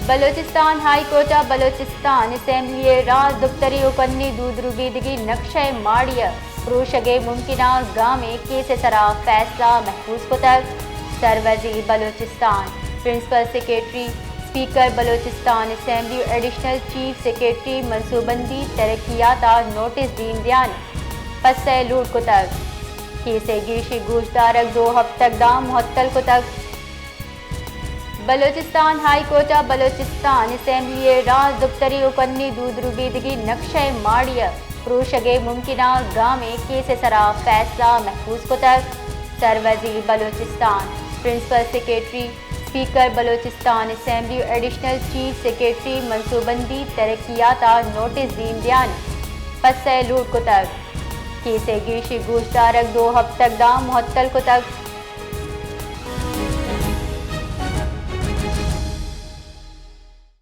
Balochistan high court Balochistan assembly राज दफ्तरी उकन्नी दूदरुबीदगी नक्शे माड़िया प्रोशगे मुमकिना गामे केस सरा फैसला महफूज कुतक सरवजीर Balochistan principal secretary speaker Balochistan assembly additional chief secretary मनसूबंदी तरक्याता नोटिस दीन दयान पस लूट कुतक केसे गिरशी गोशदारक 2 हफ्ते दाम मुहत्तल कुतक Balochistan high court Balochistan assembly राज दफ्तरी उकन्नी दूदरुबीदगी नक्शे माड़िया प्रोशगे मुमकिना गामे केस सरा फैसला महफूज कुतक सरवजीर Balochistan principal secretary speaker Balochistan assembly additional chief secretary मनसूबंदी तरक्याता नोटिस दीन दयान पस लूट कुतक केसे गिरशी गोशदारक 2 हफ्ते दाम मुहत्तल कुतक